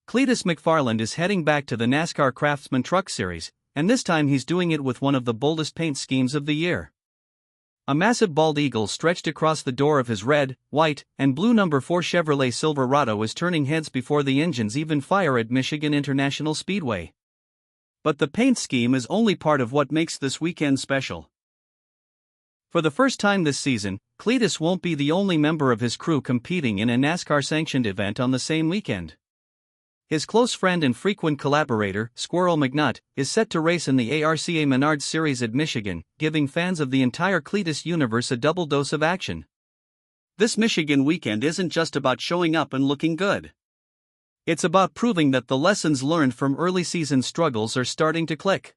Cleetus McFarland is heading back to the NASCAR Craftsman Truck Series, and this time he's doing it with one of the boldest paint schemes of the year. A massive bald eagle stretched across the door of his red, white, and blue number 4 Chevrolet Silverado is turning heads before the engines even fire at Michigan International Speedway. But the paint scheme is only part of what makes this weekend special. For the first time this season, Cleetus won't be the only member of his crew competing in a NASCAR-sanctioned event on the same weekend. His close friend and frequent collaborator, Squirrel McNutt, is set to race in the ARCA Menards Series at Michigan, giving fans of the entire Cleetus universe a double dose of action. This Michigan weekend isn't just about showing up and looking good. It's about proving that the lessons learned from early season struggles are starting to click.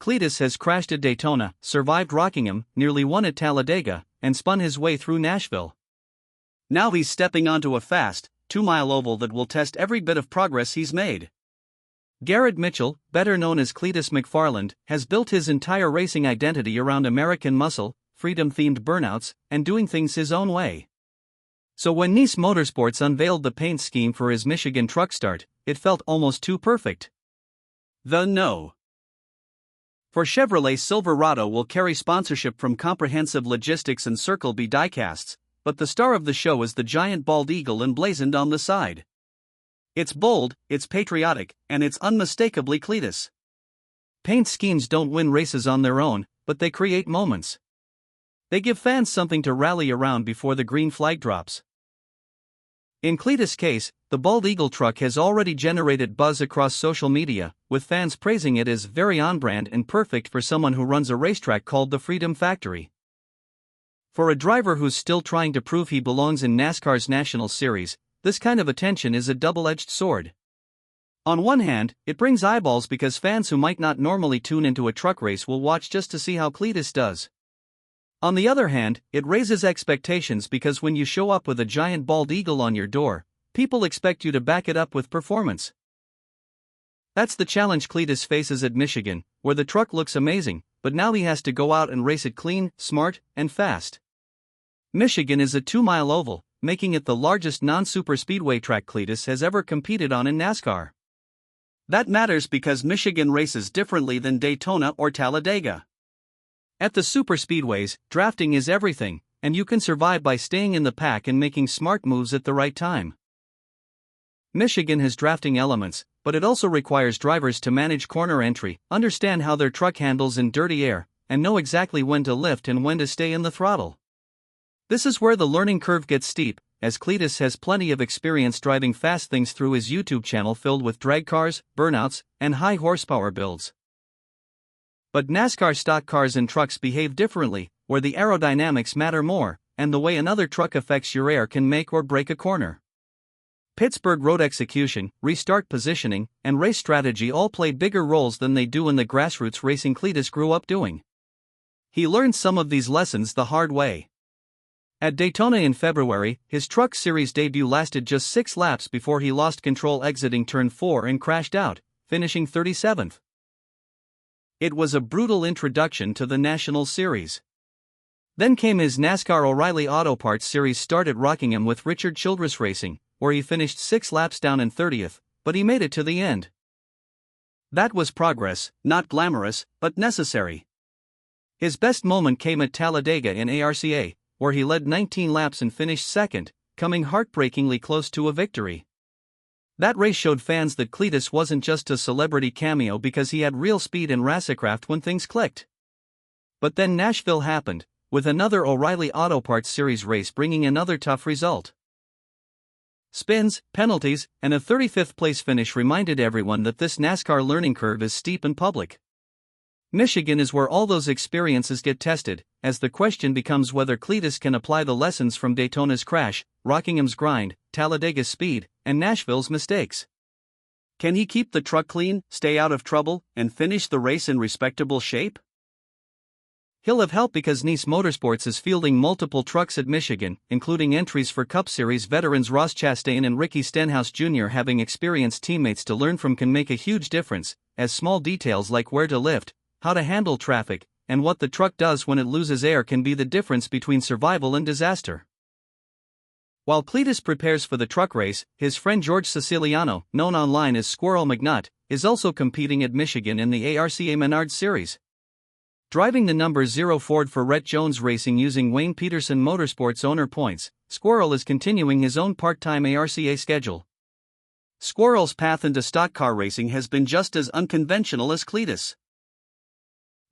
Cleetus has crashed at Daytona, survived Rockingham, nearly won at Talladega, and spun his way through Nashville. Now he's stepping onto a fast, 2-mile oval that will test every bit of progress he's made. Garrett Mitchell, better known as Cleetus McFarland, has built his entire racing identity around American muscle, freedom-themed burnouts, and doing things his own way. So when Nice Motorsports unveiled the paint scheme for his Michigan truck start, it felt almost too perfect. No. For Chevrolet Silverado will carry sponsorship from Comprehensive Logistics and Circle B diecasts, but the star of the show is the giant bald eagle emblazoned on the side. It's bold, it's patriotic, and it's unmistakably Cleetus. Paint schemes don't win races on their own, but they create moments. They give fans something to rally around before the green flag drops. In Cleetus' case, the bald eagle truck has already generated buzz across social media, with fans praising it as very on-brand and perfect for someone who runs a racetrack called the Freedom Factory. For a driver who's still trying to prove he belongs in NASCAR's National Series, this kind of attention is a double-edged sword. On one hand, it brings eyeballs because fans who might not normally tune into a truck race will watch just to see how Cleetus does. On the other hand, it raises expectations because when you show up with a giant bald eagle on your door, people expect you to back it up with performance. That's the challenge Cleetus faces at Michigan, where the truck looks amazing, but now he has to go out and race it clean, smart, and fast. Michigan is a 2-mile oval, making it the largest non-superspeedway track Cleetus has ever competed on in NASCAR. That matters because Michigan races differently than Daytona or Talladega. At the superspeedways, drafting is everything, and you can survive by staying in the pack and making smart moves at the right time. Michigan has drafting elements, but it also requires drivers to manage corner entry, understand how their truck handles in dirty air, and know exactly when to lift and when to stay in the throttle. This is where the learning curve gets steep, as Cleetus has plenty of experience driving fast things through his YouTube channel filled with drag cars, burnouts, and high horsepower builds. But NASCAR stock cars and trucks behave differently, where the aerodynamics matter more, and the way another truck affects your air can make or break a corner. Pittsburgh road execution, restart positioning, and race strategy all play bigger roles than they do in the grassroots racing Cleetus grew up doing. He learned some of these lessons the hard way. At Daytona in February, his Truck Series debut lasted just 6 laps before he lost control exiting turn 4 and crashed out, finishing 37th. It was a brutal introduction to the National Series. Then came his NASCAR O'Reilly Auto Parts Series start at Rockingham with Richard Childress Racing, where he finished 6 laps down in 30th, but he made it to the end. That was progress, not glamorous, but necessary. His best moment came at Talladega in ARCA, where he led 19 laps and finished second, coming heartbreakingly close to a victory. That race showed fans that Cleetus wasn't just a celebrity cameo because he had real speed and racecraft when things clicked. But then Nashville happened, with another O'Reilly Auto Parts Series race bringing another tough result. Spins, penalties, and a 35th place finish reminded everyone that this NASCAR learning curve is steep and public. Michigan is where all those experiences get tested, as the question becomes whether Cleetus can apply the lessons from Daytona's crash, Rockingham's grind, Talladega's speed, and Nashville's mistakes. Can he keep the truck clean, stay out of trouble, and finish the race in respectable shape? He'll have help because Nice Motorsports is fielding multiple trucks at Michigan, including entries for Cup Series veterans Ross Chastain and Ricky Stenhouse Jr. Having experienced teammates to learn from can make a huge difference, as small details like where to lift, how to handle traffic, and what the truck does when it loses air can be the difference between survival and disaster. While Cleetus prepares for the truck race, his friend George Siciliano, known online as Squirrel McNutt, is also competing at Michigan in the ARCA Menard Series. Driving the number 0 Ford for Rhett Jones Racing using Wayne Peterson Motorsports owner points, Squirrel is continuing his own part-time ARCA schedule. Squirrel's path into stock car racing has been just as unconventional as Cleetus.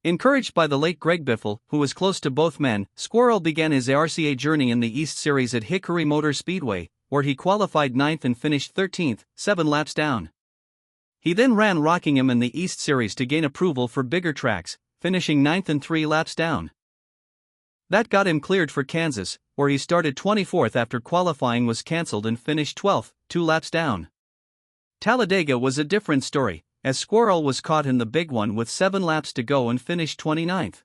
Encouraged by the late Greg Biffle, who was close to both men, Squirrel began his ARCA journey in the East Series at Hickory Motor Speedway, where he qualified 9th and finished 13th, 7 laps down. He then ran Rockingham in the East Series to gain approval for bigger tracks, finishing 9th and 3 laps down. That got him cleared for Kansas, where he started 24th after qualifying was cancelled and finished 12th, 2 laps down. Talladega was a different story, as Squirrel was caught in the big one with 7 laps to go and finished 29th.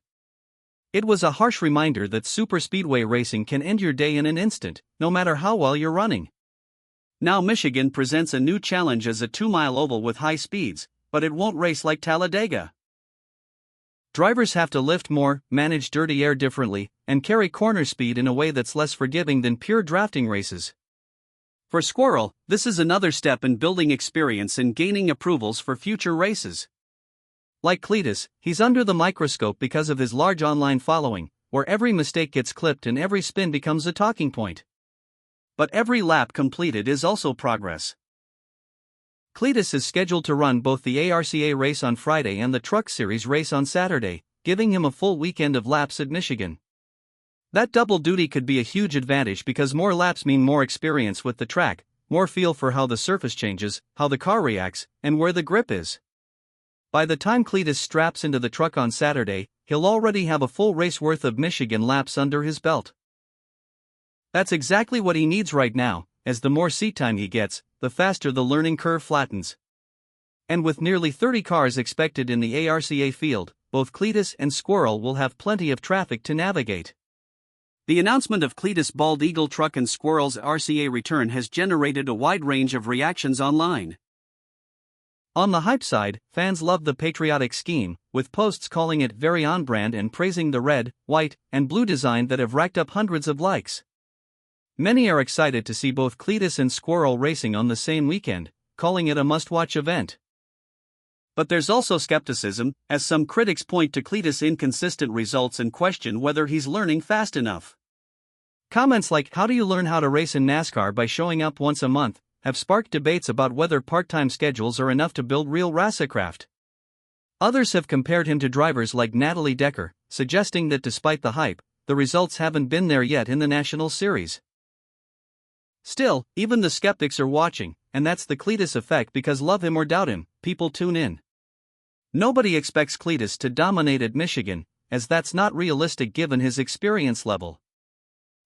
It was a harsh reminder that superspeedway racing can end your day in an instant, no matter how well you're running. Now Michigan presents a new challenge as a 2-mile oval with high speeds, but it won't race like Talladega. Drivers have to lift more, manage dirty air differently, and carry corner speed in a way that's less forgiving than pure drafting races. For Squirrel, this is another step in building experience and gaining approvals for future races. Like Cleetus, he's under the microscope because of his large online following, where every mistake gets clipped and every spin becomes a talking point. But every lap completed is also progress. Cleetus is scheduled to run both the ARCA race on Friday and the Truck Series race on Saturday, giving him a full weekend of laps at Michigan. That double duty could be a huge advantage because more laps mean more experience with the track, more feel for how the surface changes, how the car reacts, and where the grip is. By the time Cleetus straps into the truck on Saturday, he'll already have a full race worth of Michigan laps under his belt. That's exactly what he needs right now, as the more seat time he gets, the faster the learning curve flattens. And with nearly 30 cars expected in the ARCA field, both Cleetus and Squirrel will have plenty of traffic to navigate. The announcement of Cleetus' Bald Eagle truck and Squirrel's ARCA return has generated a wide range of reactions online. On the hype side, fans love the patriotic scheme, with posts calling it very on-brand and praising the red, white, and blue design that have racked up hundreds of likes. Many are excited to see both Cleetus and Squirrel racing on the same weekend, calling it a must-watch event. But there's also skepticism, as some critics point to Cleetus' inconsistent results and question whether he's learning fast enough. Comments like, "How do you learn how to race in NASCAR by showing up once a month?" have sparked debates about whether part-time schedules are enough to build real racecraft. Others have compared him to drivers like Natalie Decker, suggesting that despite the hype, the results haven't been there yet in the National Series. Still, even the skeptics are watching, and that's the Cleetus effect because love him or doubt him, people tune in. Nobody expects Cleetus to dominate at Michigan, as that's not realistic given his experience level.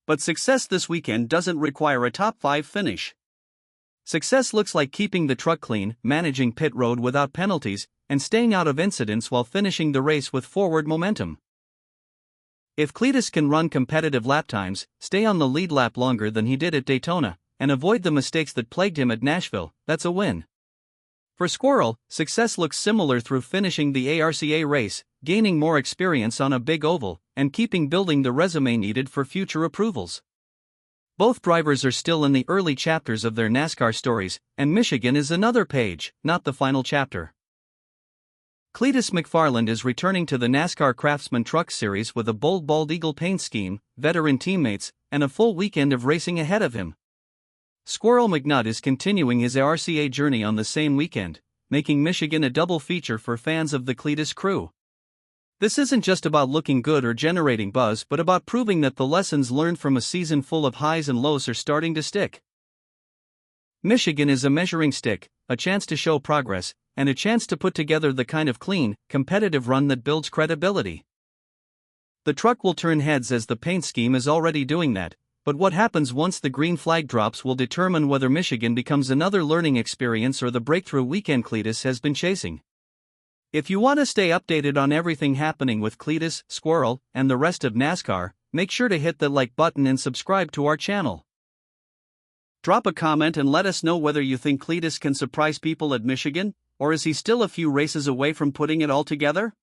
But success this weekend doesn't require a top 5 finish. Success looks like keeping the truck clean, managing pit road without penalties, and staying out of incidents while finishing the race with forward momentum. If Cleetus can run competitive lap times, stay on the lead lap longer than he did at Daytona, and avoid the mistakes that plagued him at Nashville, that's a win. For Squirrel, success looks similar through finishing the ARCA race, gaining more experience on a big oval, and keeping building the resume needed for future approvals. Both drivers are still in the early chapters of their NASCAR stories, and Michigan is another page, not the final chapter. Cleetus McFarland is returning to the NASCAR Craftsman Truck Series with a bold Bald Eagle paint scheme, veteran teammates, and a full weekend of racing ahead of him. Squirrel McNutt is continuing his ARCA journey on the same weekend, making Michigan a double feature for fans of the Cleetus crew. This isn't just about looking good or generating buzz, but about proving that the lessons learned from a season full of highs and lows are starting to stick. Michigan is a measuring stick, a chance to show progress, and a chance to put together the kind of clean, competitive run that builds credibility. The truck will turn heads as the paint scheme is already doing that, but what happens once the green flag drops will determine whether Michigan becomes another learning experience or the breakthrough weekend Cleetus has been chasing. If you want to stay updated on everything happening with Cleetus, Squirrel, and the rest of NASCAR, make sure to hit the like button and subscribe to our channel. Drop a comment and let us know whether you think Cleetus can surprise people at Michigan, or is he still a few races away from putting it all together?